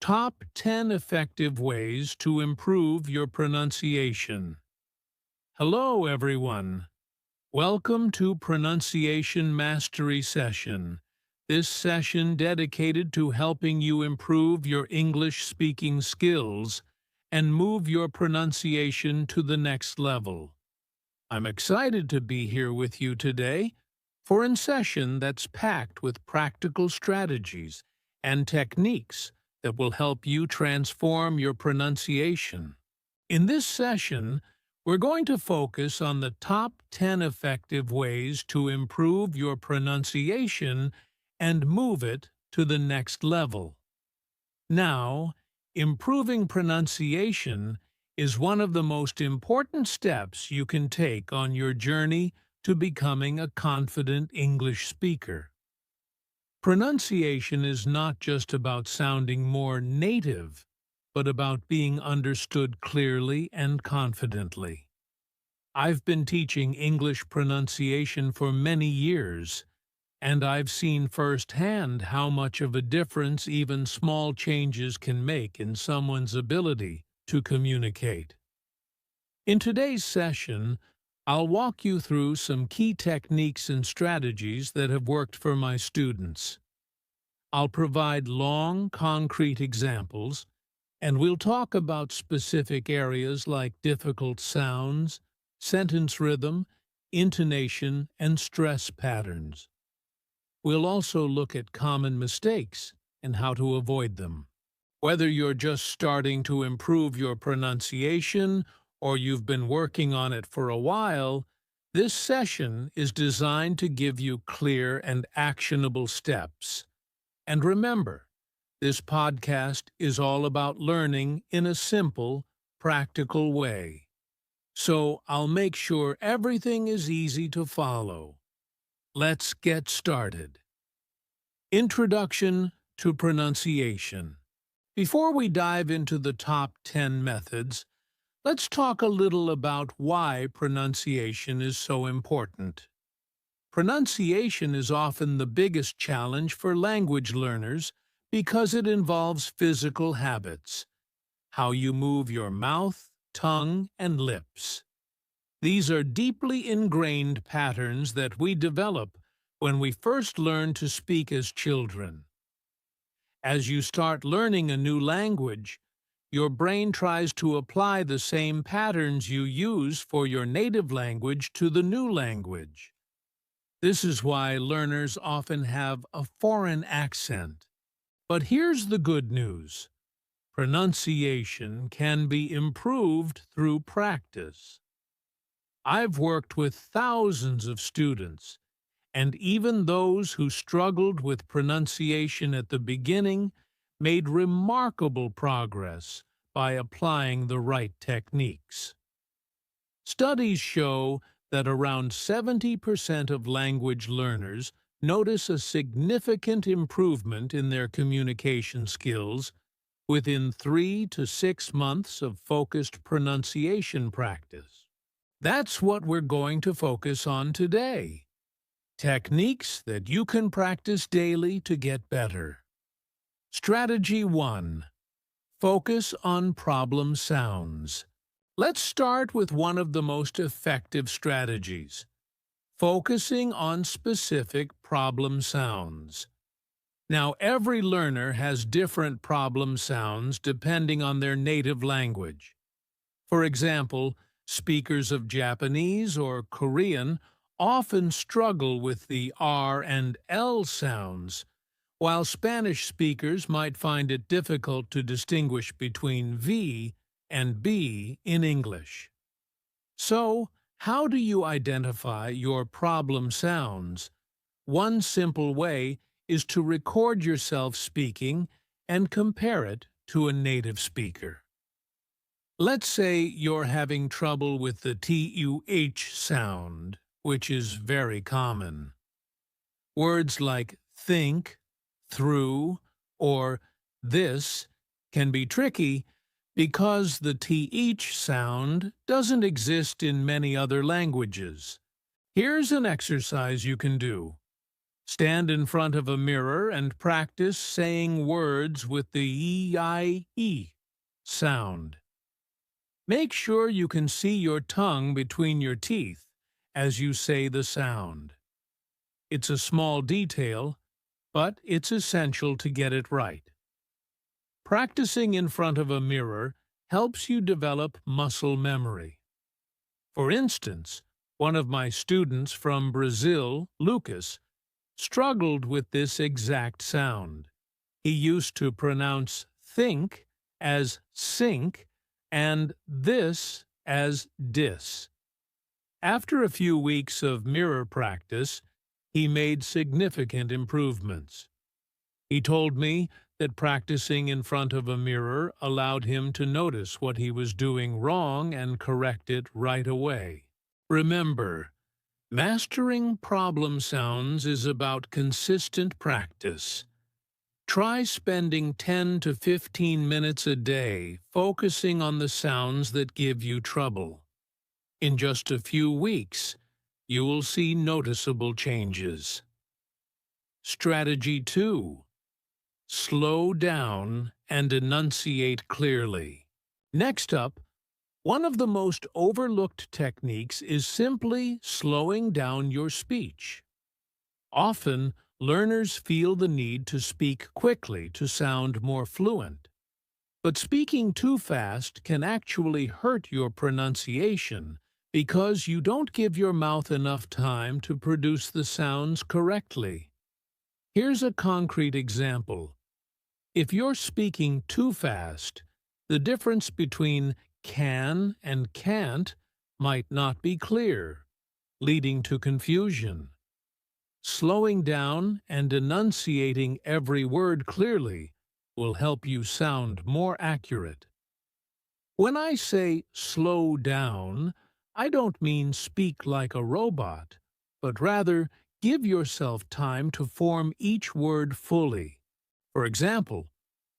Top 10 Effective Ways to Improve Your Pronunciation. Hello, everyone. Welcome to Pronunciation Mastery Session. This session dedicated to helping you improve your English speaking skills and move your pronunciation to the next level. I'm excited to be here with you today for a session that's packed with practical strategies and techniques that will help you transform your pronunciation. In this session, we're going to focus on the top 10 effective ways to improve your pronunciation and move it to the next level. Now, improving pronunciation is one of the most important steps you can take on your journey to becoming a confident English speaker. Pronunciation is not just about sounding more native, but about being understood clearly and confidently. I've been teaching English pronunciation for many years, and I've seen firsthand how much of a difference even small changes can make in someone's ability to communicate. In today's session, I'll walk you through some key techniques and strategies that have worked for my students. I'll provide long, concrete examples, and we'll talk about specific areas like difficult sounds, sentence rhythm, intonation, and stress patterns. We'll also look at common mistakes and how to avoid them. Whether you're just starting to improve your pronunciation or you've been working on it for a while, this session is designed to give you clear and actionable steps. And remember, this podcast is all about learning in a simple, practical way. So I'll make sure everything is easy to follow. Let's get started. Introduction to pronunciation. Before we dive into the top 10 methods, let's talk a little about why pronunciation is so important. Pronunciation is often the biggest challenge for language learners because it involves physical habits, how you move your mouth, tongue, and lips. These are deeply ingrained patterns that we develop when we first learn to speak as children. As you start learning a new language, your brain tries to apply the same patterns you use for your native language to the new language. This is why learners often have a foreign accent. But here's the good news. Pronunciation can be improved through practice. I've worked with thousands of students, and even those who struggled with pronunciation at the beginning made remarkable progress by applying the right techniques. Studies show that around 70% of language learners notice a significant improvement in their communication skills within 3 to 6 months of focused pronunciation practice. That's what we're going to focus on today. Techniques that you can practice daily to get better. Strategy 1. Focus on problem sounds. Let's start with one of the most effective strategies, focusing on specific problem sounds. Now, every learner has different problem sounds depending on their native language. For example, speakers of Japanese or Korean often struggle with the R and L sounds, while Spanish speakers might find it difficult to distinguish between V and B in English. So, how do you identify your problem sounds? One simple way is to record yourself speaking and compare it to a native speaker. Let's say you're having trouble with the TUH sound, which is very common. Words like think, through, or this can be tricky because the TH sound doesn't exist in many other languages. Here's an exercise you can do. Stand in front of a mirror and practice saying words with the E-I-E sound. Make sure you can see your tongue between your teeth as you say the sound. It's a small detail, but it's essential to get it right. Practicing in front of a mirror helps you develop muscle memory. For instance, one of my students from Brazil, Lucas, struggled with this exact sound. He used to pronounce think as sink and this as dis. After a few weeks of mirror practice, he made significant improvements. He told me that practicing in front of a mirror allowed him to notice what he was doing wrong and correct it right away. Remember, mastering problem sounds is about consistent practice. Try spending 10 to 15 minutes a day focusing on the sounds that give you trouble. In just a few weeks, you will see noticeable changes. Strategy 2. Slow down and enunciate clearly. Next up, one of the most overlooked techniques is simply slowing down your speech. Often, learners feel the need to speak quickly to sound more fluent. But speaking too fast can actually hurt your pronunciation because you don't give your mouth enough time to produce the sounds correctly. Here's a concrete example. If you're speaking too fast, the difference between can and can't might not be clear, leading to confusion. Slowing down and enunciating every word clearly will help you sound more accurate. When I say slow down, I don't mean speak like a robot, but rather give yourself time to form each word fully. For example,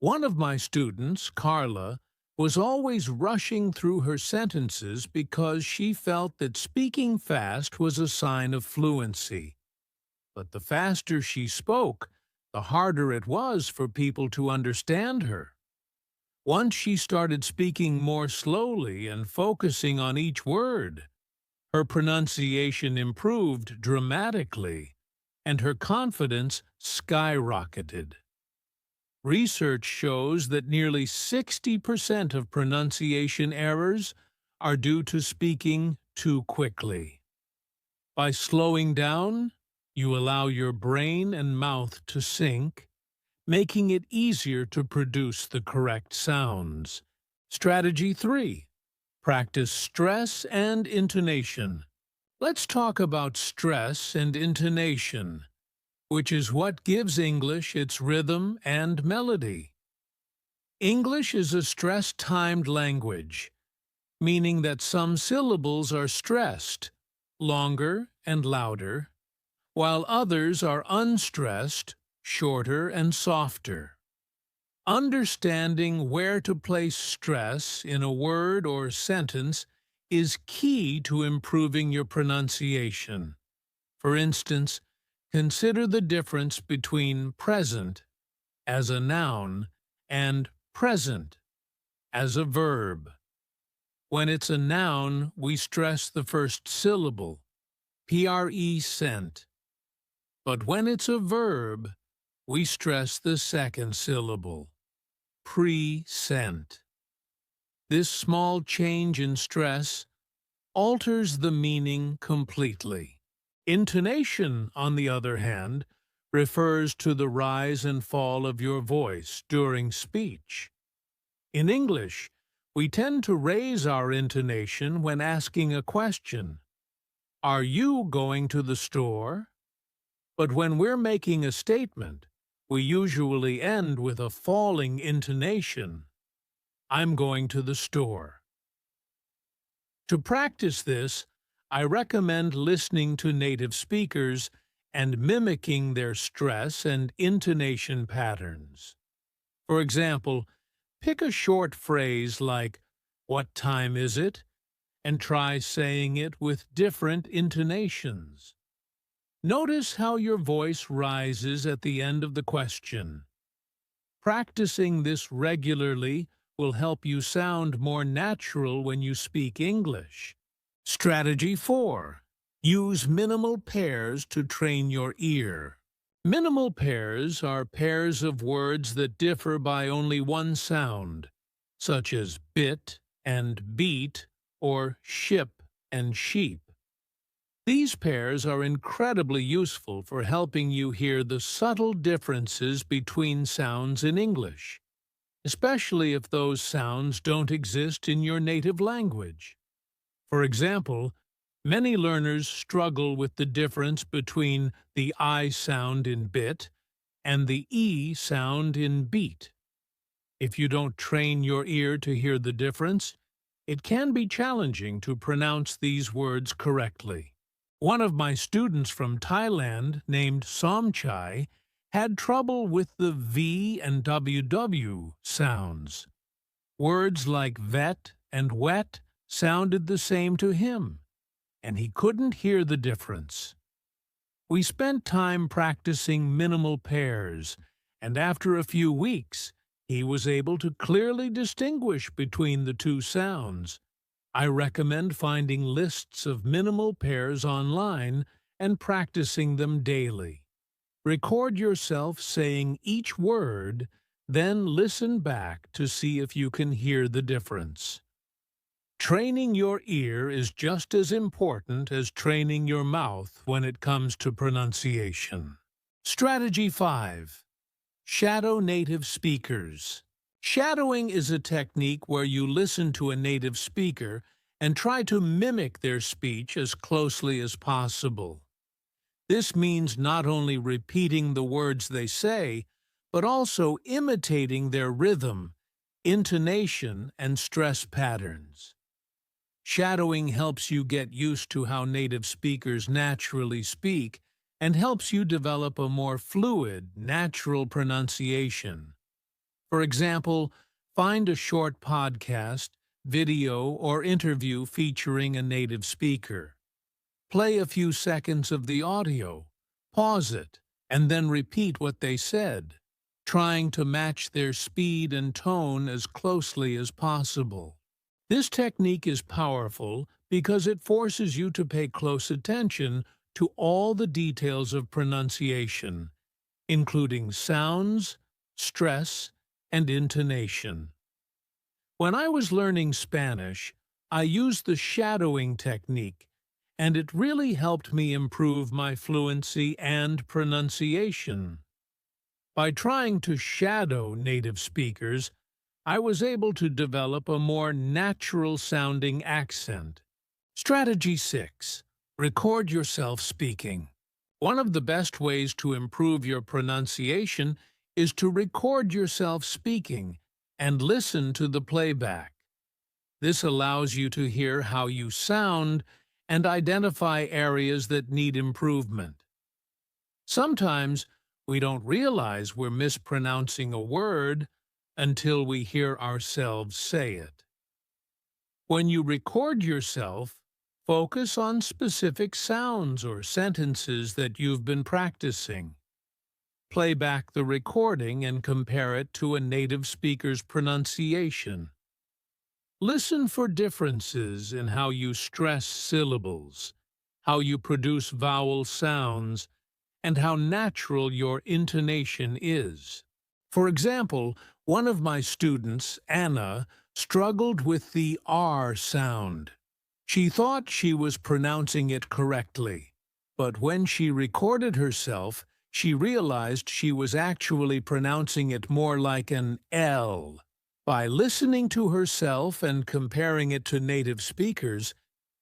one of my students, Carla, was always rushing through her sentences because she felt that speaking fast was a sign of fluency. But the faster she spoke, the harder it was for people to understand her. Once she started speaking more slowly and focusing on each word, her pronunciation improved dramatically, and her confidence skyrocketed. Research shows that nearly 60% of pronunciation errors are due to speaking too quickly. By slowing down, you allow your brain and mouth to sync, making it easier to produce the correct sounds. Strategy 3. Practice stress and intonation. Let's talk about stress and intonation, which is what gives English its rhythm and melody. English is a stress-timed language, meaning that some syllables are stressed, longer and louder, while others are unstressed, shorter and softer. Understanding where to place stress in a word or sentence is key to improving your pronunciation. For instance, consider the difference between present as a noun and present as a verb. When it's a noun, we stress the first syllable, present. But when it's a verb, we stress the second syllable, present. This small change in stress alters the meaning completely. Intonation, on the other hand, refers to the rise and fall of your voice during speech. In English, we tend to raise our intonation when asking a question. Are you going to the store? But when we're making a statement, we usually end with a falling intonation. I'm going to the store. To practice this, I recommend listening to native speakers and mimicking their stress and intonation patterns. For example, pick a short phrase like, "What time is it?" and try saying it with different intonations. Notice how your voice rises at the end of the question. Practicing this regularly will help you sound more natural when you speak English. Strategy 4. Use minimal pairs to train your ear. Minimal pairs are pairs of words that differ by only one sound, such as bit and beat or ship and sheep. These pairs are incredibly useful for helping you hear the subtle differences between sounds in English, especially if those sounds don't exist in your native language. For example, many learners struggle with the difference between the I sound in bit and the E sound in beat. If you don't train your ear to hear the difference, it can be challenging to pronounce these words correctly. One of my students from Thailand, named Somchai, had trouble with the V and WW sounds. Words like vet and wet sounded the same to him, and he couldn't hear the difference. We spent time practicing minimal pairs, and after a few weeks, he was able to clearly distinguish between the two sounds. I recommend finding lists of minimal pairs online and practicing them daily. Record yourself saying each word, then listen back to see if you can hear the difference. Training your ear is just as important as training your mouth when it comes to pronunciation. Strategy 5. Shadow native speakers. Shadowing is a technique where you listen to a native speaker and try to mimic their speech as closely as possible. This means not only repeating the words they say, but also imitating their rhythm, intonation, and stress patterns. Shadowing helps you get used to how native speakers naturally speak and helps you develop a more fluid, natural pronunciation. For example, find a short podcast, video, or interview featuring a native speaker. Play a few seconds of the audio, pause it, and then repeat what they said, trying to match their speed and tone as closely as possible. This technique is powerful because it forces you to pay close attention to all the details of pronunciation, including sounds, stress, and intonation. When I was learning Spanish, I used the shadowing technique, and it really helped me improve my fluency and pronunciation. By trying to shadow native speakers, I was able to develop a more natural-sounding accent. Strategy 6. Record yourself speaking. One of the best ways to improve your pronunciation is to record yourself speaking and listen to the playback. This allows you to hear how you sound and identify areas that need improvement. Sometimes we don't realize we're mispronouncing a word until we hear ourselves say it. When you record yourself, focus on specific sounds or sentences that you've been practicing. Play back the recording and compare it to a native speaker's pronunciation. Listen for differences in how you stress syllables, how you produce vowel sounds, and how natural your intonation is. For example, one of my students, Anna, struggled with the R sound. She thought she was pronouncing it correctly, but when she recorded herself, she realized she was actually pronouncing it more like an L. By listening to herself and comparing it to native speakers,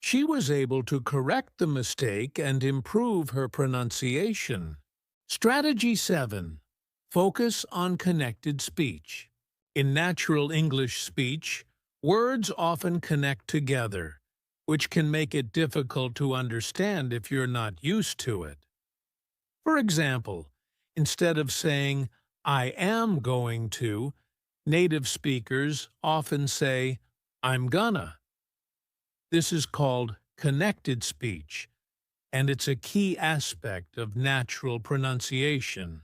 she was able to correct the mistake and improve her pronunciation. Strategy 7. Focus on connected speech. In natural English speech, words often connect together, which can make it difficult to understand if you're not used to it. For example, instead of saying, "I am going to," native speakers often say, "I'm gonna." This is called connected speech, and it's a key aspect of natural pronunciation.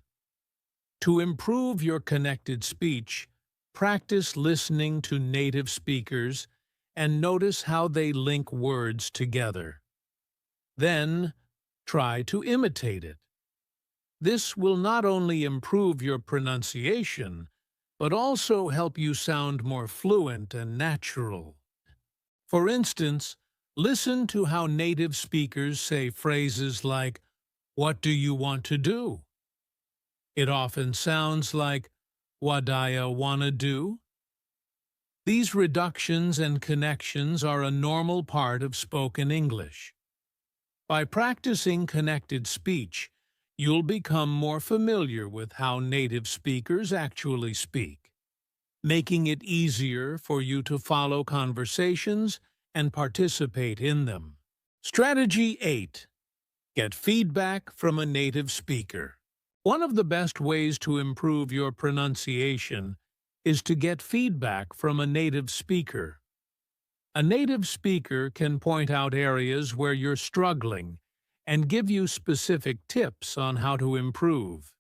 To improve your connected speech, practice listening to native speakers and notice how they link words together. Then, try to imitate it. This will not only improve your pronunciation, but also help you sound more fluent and natural. For instance, listen to how native speakers say phrases like, "What do you want to do?" It often sounds like, "Wadaya wanna do?" These reductions and connections are a normal part of spoken English. By practicing connected speech, you'll become more familiar with how native speakers actually speak, making it easier for you to follow conversations and participate in them. Strategy 8. Get feedback from a native speaker. One of the best ways to improve your pronunciation is to get feedback from a native speaker. A native speaker can point out areas where you're struggling and give you specific tips on how to improve.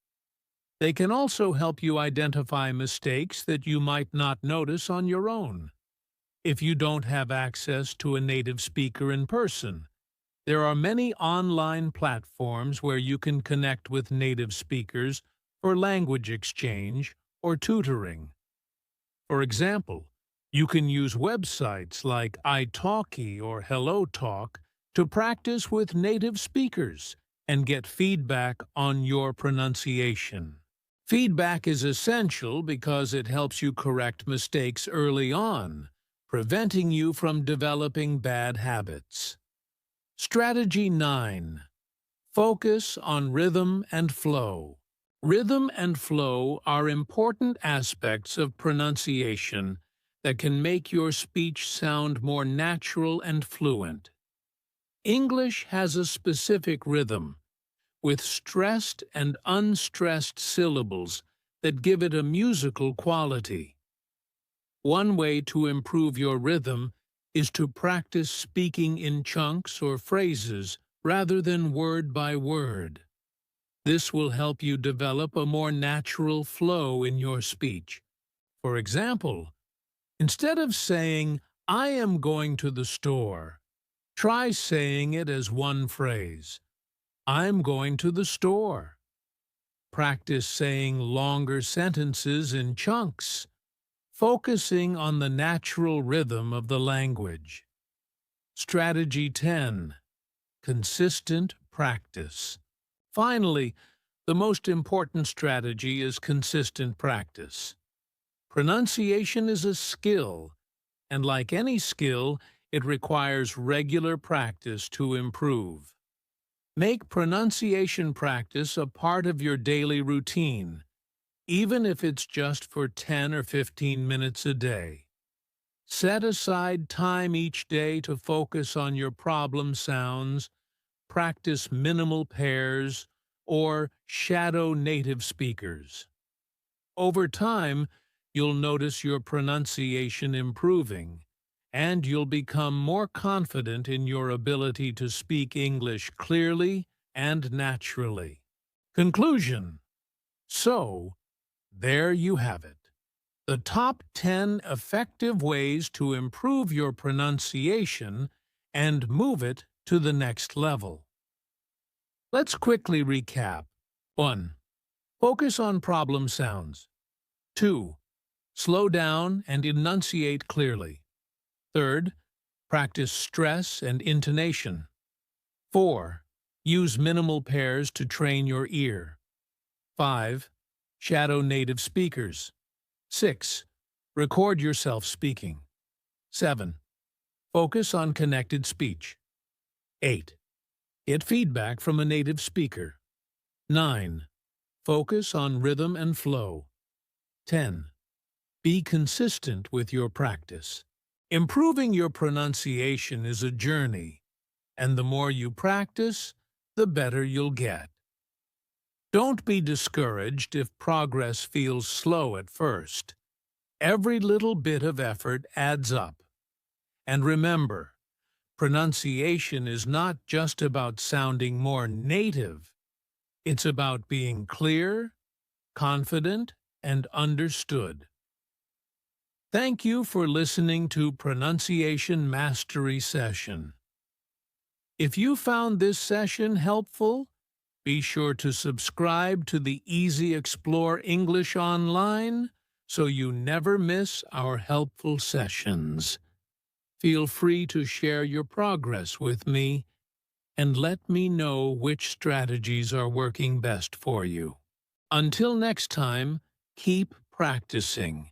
They can also help you identify mistakes that you might not notice on your own. If you don't have access to a native speaker in person, there are many online platforms where you can connect with native speakers for language exchange or tutoring. For example, you can use websites like italki or HelloTalk to practice with native speakers and get feedback on your pronunciation. Feedback is essential because it helps you correct mistakes early on, preventing you from developing bad habits. Strategy 9. Focus on rhythm and flow. Rhythm and flow are important aspects of pronunciation that can make your speech sound more natural and fluent. English has a specific rhythm, with stressed and unstressed syllables that give it a musical quality. One way to improve your rhythm is to practice speaking in chunks or phrases rather than word by word. This will help you develop a more natural flow in your speech. For example, instead of saying, "I am going to the store," try saying it as one phrase. "I'm going to the store." Practice saying longer sentences in chunks, focusing on the natural rhythm of the language. Strategy 10. Consistent practice. Finally, the most important strategy is consistent practice. Pronunciation is a skill, and like any skill, it requires regular practice to improve. Make pronunciation practice a part of your daily routine, even if it's just for 10 or 15 minutes a day. Set aside time each day to focus on your problem sounds, practice minimal pairs, or shadow native speakers. Over time, you'll notice your pronunciation improving, and you'll become more confident in your ability to speak English clearly and naturally. Conclusion. So, there you have it. The top 10 effective ways to improve your pronunciation and move it to the next level. Let's quickly recap. 1. Focus on problem sounds. 2. Slow down and enunciate clearly. 3. Practice stress and intonation. 4. Use minimal pairs to train your ear. 5. Shadow native speakers. 6. Record yourself speaking. 7. Focus on connected speech. 8. Get feedback from a native speaker. 9. Focus on rhythm and flow. 10. Be consistent with your practice. Improving your pronunciation is a journey, and the more you practice, the better you'll get. Don't be discouraged if progress feels slow at first. Every little bit of effort adds up. And remember, Pronunciation is not just about sounding more native. It's about being clear, confident, and understood. Thank you for listening to Pronunciation Mastery Session. If you found this session helpful, be sure to subscribe to the Easy Explore English Online so you never miss our helpful sessions. Feel free to share your progress with me and let me know which strategies are working best for you. Until next time, keep practicing.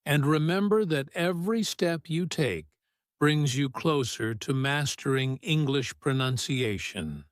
And remember that every step you take brings you closer to mastering English pronunciation.